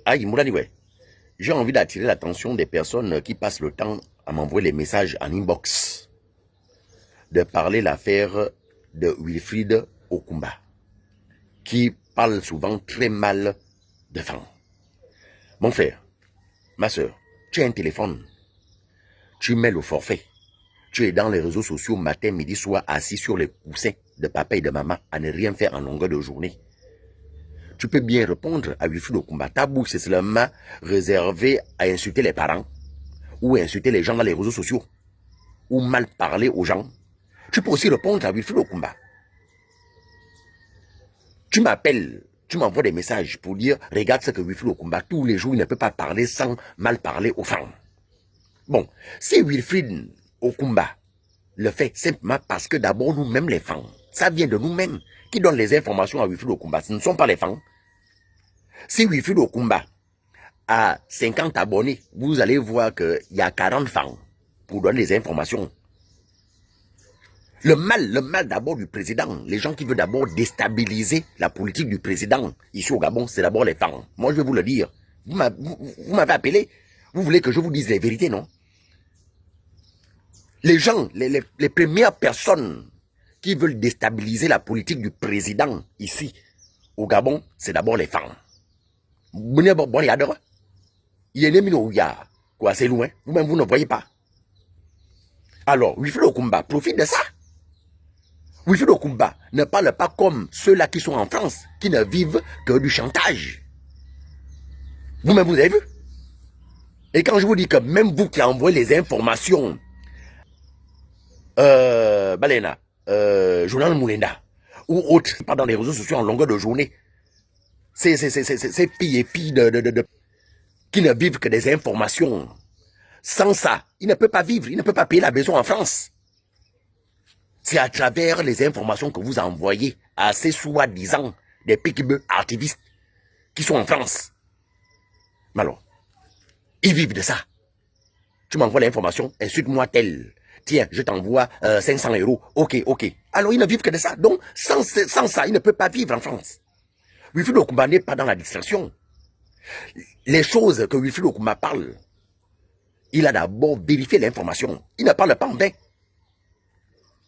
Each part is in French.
Aïe, Mourani, ouais. J'ai envie d'attirer l'attention des personnes qui passent le temps à m'envoyer les messages en inbox, de parler l'affaire de Wilfried Okumba, qui parle souvent très mal de femmes. Mon frère, ma soeur, tu as un téléphone, tu mets le forfait, tu es dans les réseaux sociaux matin, midi, soir, assis sur les coussins de papa et de maman à ne rien faire en longueur de journée. Tu peux bien répondre à Wilfried Okumba. Ta bouche, c'est seulement réservé à insulter les parents ou insulter les gens dans les réseaux sociaux ou mal parler aux gens. Tu peux aussi répondre à Wilfried Okumba. Tu m'appelles, tu m'envoies des messages pour dire « Regarde ce que Wilfried Okumba, tous les jours, il ne peut pas parler sans mal parler aux femmes. » Bon, si Wilfried Okumba le fait simplement parce que d'abord nous-mêmes les femmes, ça vient de nous-mêmes qui donnent les informations à Wilfried Okumba, ce ne sont pas les femmes. Si Wilfried Okumba a 50 abonnés, vous allez voir qu'il y a 40 femmes pour donner les informations. Le mal d'abord du président, les gens qui veulent d'abord déstabiliser la politique du président ici au Gabon, c'est d'abord les femmes. Moi, je vais vous le dire. Vous m'avez appelé, vous voulez que je vous dise les vérités, non? Les gens, les premières personnes qui veulent déstabiliser la politique du président ici au Gabon, c'est d'abord les femmes. Il y a quoi, c'est loin, vous-même vous ne voyez pas. Alors, Wilfried Okumba profite de ça. Wilfried Okumba ne parle pas comme ceux-là qui sont en France, qui ne vivent que du chantage. Vous-même, vous avez vu? Et quand je vous dis que même vous qui envoyez les informations, Balena, Journal Moulenda, ou autres, pas dans les réseaux sociaux en longueur de journée, ces filles et filles qui ne vivent que des informations. Sans ça, il ne peut pas vivre, il ne peut pas payer la maison en France. C'est à travers les informations que vous envoyez à ces soi-disant des piquebeux activistes qui sont en France. Mais alors, ils vivent de ça. Tu m'envoies l'information, insulte-moi tel. Tiens, je t'envoie 500 €. Ok, ok. Alors, ils ne vivent que de ça. Donc, sans ça, ils ne peuvent pas vivre en France. Wilfried Okumba n'est pas dans la distraction. Les choses que Wilfried Okumba parle, il a d'abord vérifié l'information. Il ne parle pas en vain.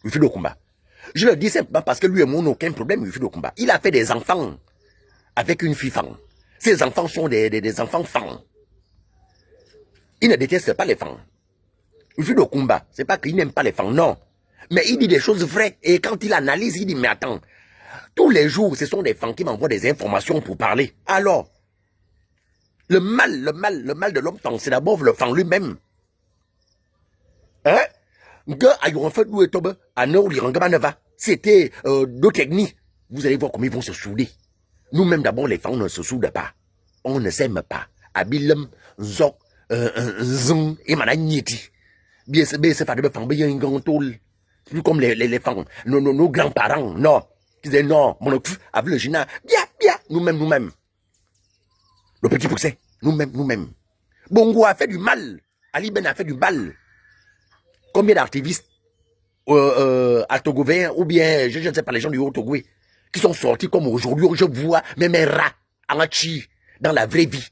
Wilfried Okumba. Je le dis simplement parce que lui et moi n'ont aucun problème, Wilfried Okumba. Il a fait des enfants avec une fille femme. Ces enfants sont des enfants femmes. Il ne déteste pas les femmes. Wilfried Okumba, c'est pas qu'il n'aime pas les femmes, non. Mais il dit des choses vraies. Et quand il analyse, il dit, mais attends, tous les jours, ce sont des femmes qui m'envoient des informations pour parler. Alors, le mal de l'homme, c'est d'abord le fan lui-même. Hein? C'était d'autres techniques. Vous allez voir comment ils vont se souder. Nous-mêmes, d'abord, les femmes, on ne se soude pas. On ne s'aime pas. Abilem, zok, zong, et managnéti. Bien, c'est pas de femmes, bien, plus comme les femmes, nos grands-parents, non. Ils disaient non, mon avec le gina, bien, nous-mêmes. Le petit poussé, nous-mêmes. Bongo a fait du mal. Ali Ben a fait du mal. Combien d'activistes à Togo ou bien, je ne sais pas, les gens du Haut-Togo, qui sont sortis comme aujourd'hui, je vois même un rat en chi dans la vraie vie.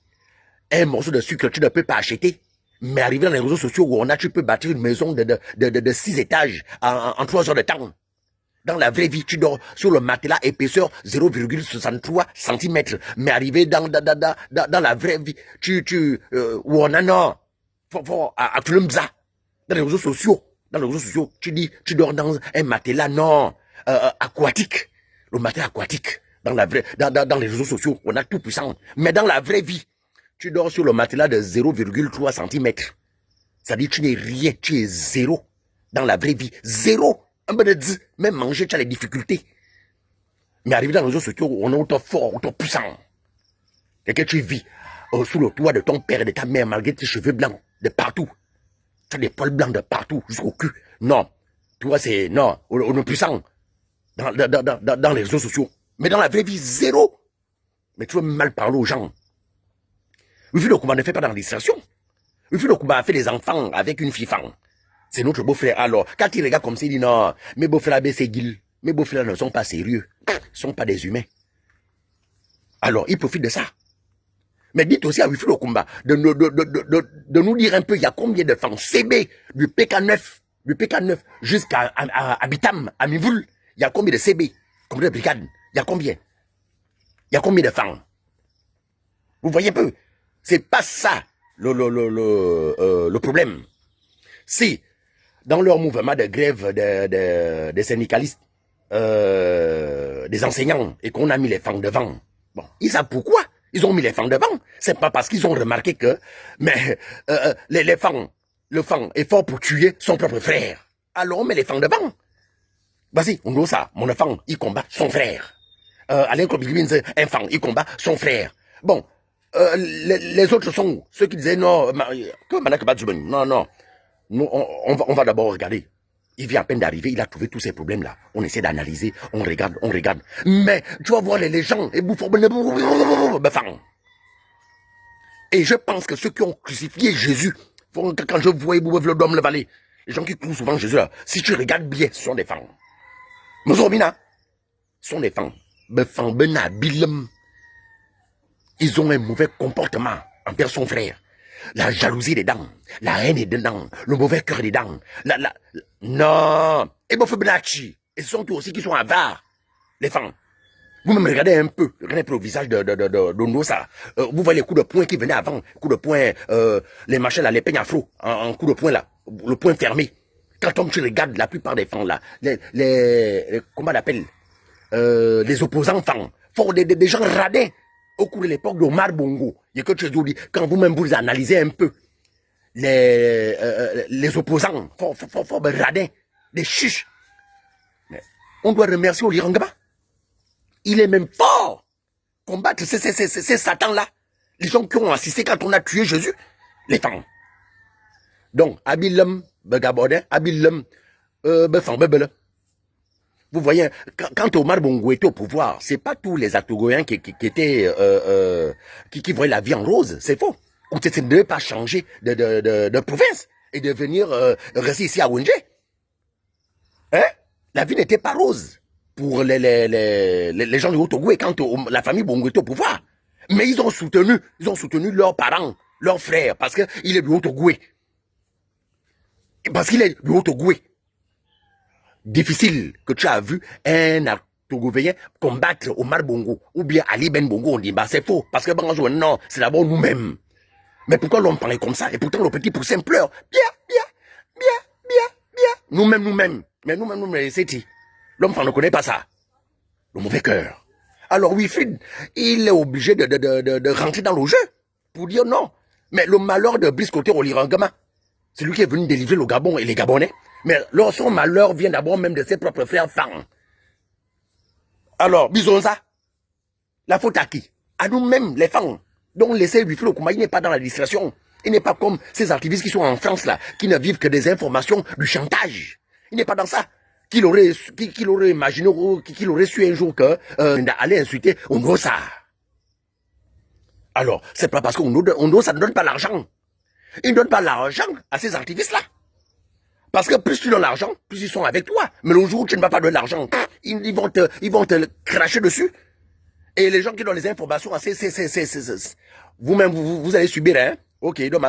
Un morceau de sucre que tu ne peux pas acheter. Mais arrivé dans les réseaux sociaux où tu peux bâtir une maison de 6 étages en 3 heures de temps. Dans la vraie vie, tu dors sur le matelas épaisseur 0,63 cm. Mais arrivé dans la vraie vie, où on a non. À Tulumza. Dans les réseaux sociaux. Tu dors dans un matelas non aquatique. Le matelas aquatique. Dans les réseaux sociaux, on a tout puissant. Mais dans la vraie vie, tu dors sur le matelas de 0,3 cm. Ça dit tu n'es rien, tu es zéro. Dans la vraie vie, zéro. Même manger, tu as les difficultés. Mais arrivé dans les réseaux sociaux, on est autant fort, autant puissant. Et que tu vis sous le toit de ton père et de ta mère, malgré tes cheveux blancs, de partout. Tu as des poils blancs de partout, jusqu'au cul. Non. Toi, c'est... Non, on est puissant. Dans les réseaux sociaux. Mais dans la vraie vie, zéro. Mais tu veux mal parler aux gens. Wilfried Okumba ne fait pas dans l'administration. Wilfried Okumba a fait des enfants avec une fille femme. C'est notre beau-frère. Alors, quand il regarde comme ça, il dit non, mes beaux-frères, c'est Guil. Mes beaux-frères ne sont pas sérieux. Ils ne sont pas des humains. Alors, il profite de ça. Mais dites aussi à Wifilo Kumba de nous dire un peu, il y a combien de femmes CB du PK9 jusqu'à Abitam, à Mivoul, il y a combien de CB, combien de brigades, il y a combien? Il y a combien de femmes? Vous voyez un peu? C'est pas ça le problème. Si, dans leur mouvement de grève des syndicalistes, des enseignants, et qu'on a mis les femmes devant, bon, ils savent pourquoi ils ont mis les femmes devant. C'est pas parce qu'ils ont remarqué que, mais les femmes, le fang est fort pour tuer son propre frère. Alors on met les femmes devant. Vas-y, on doit ça. Mon enfant, il combat son frère. Alain Kobigibin, un fang, il combat son frère. Bon, les autres sont où? Ceux qui disaient non, non. Nous, on va d'abord regarder. Il vient à peine d'arriver, il a trouvé tous ces problèmes-là. On essaie d'analyser, on regarde. Mais tu vas voir les gens, et je pense que ceux qui ont crucifié Jésus, quand je vois le dôme le valet, les gens qui clouent souvent Jésus là, si tu regardes bien, ce sont des femmes. Mozobina, ce sont des femmes. Ils ont un mauvais comportement envers son frère. La jalousie des dents, la haine des dents, le mauvais cœur des dents. Non. Et ce sont eux aussi qui sont avares, les femmes. Vous-même regardez un peu le visage de Ndosa. Vous voyez les coups de poing qui venaient avant, coups de poing, les machins là, les peignes afro, en coup de poing là, le poing fermé. Quand tu regardes la plupart des femmes là, comment on appelle, les opposants femmes, font des gens radins. Au cours de l'époque d'Omar Bongo, il y a que tu dis, quand vous-même vous analysez un peu, les opposants, fort radins, des chiches. Mais on doit remercier Olirangaba. Il est même fort combattre ces satans-là. Les gens qui ont assisté quand on a tué Jésus, les femmes. Donc, Abilam, Begabodin, Abilam, Befambebele. Vous voyez, quand Omar Bongo était au pouvoir, c'est pas tous les Atogoyens qui étaient, qui voyaient la vie en rose, c'est faux. On ne devait pas changer de province et de venir rester ici à Wendje. Hein? La vie n'était pas rose pour les gens du Haut-Togo quand la famille Bongo était au pouvoir. Mais ils ont soutenu leurs parents, leurs frères, parce qu'il est du Haut-Togo. Parce qu'il est du Haut-Togo. Difficile que tu as vu un Togovéen combattre Omar Bongo ou bien Ali Ben Bongo. On dit, bah c'est faux. Parce que non, c'est d'abord nous-mêmes. Mais pourquoi l'homme parlait comme ça? Et pourtant le petit poussin pleure. Bien. Nous-mêmes. Mais nous-mêmes, c'est dit. L'homme ne connaît pas ça. Le mauvais cœur. Alors Wilfried, il est obligé de rentrer dans le jeu pour dire non. Mais le malheur de Brice Côté Olirangama, c'est lui qui est venu délivrer le Gabon et les Gabonais. Mais son malheur vient d'abord même de ses propres frères femmes. Alors, bisons ça. La faute à qui? À nous-mêmes, les femmes. Donc, laissez Wifilo Kumba, il n'est pas dans la distraction. Il n'est pas comme ces activistes qui sont en France, là, qui ne vivent que des informations, du chantage. Il n'est pas dans ça. Qu'il aurait imaginé, qu'il aurait su un jour que, aller insulter Ondosa. Alors, c'est pas parce qu'Ondosa ne donne pas l'argent. Il ne donne pas l'argent à ces activistes-là. Parce que plus tu donnes l'argent, plus ils sont avec toi. Mais le jour où tu ne vas pas donner l'argent, ils vont te cracher dessus. Et les gens qui donnent les informations, vous-même, vous allez subir, hein. Ok, donc,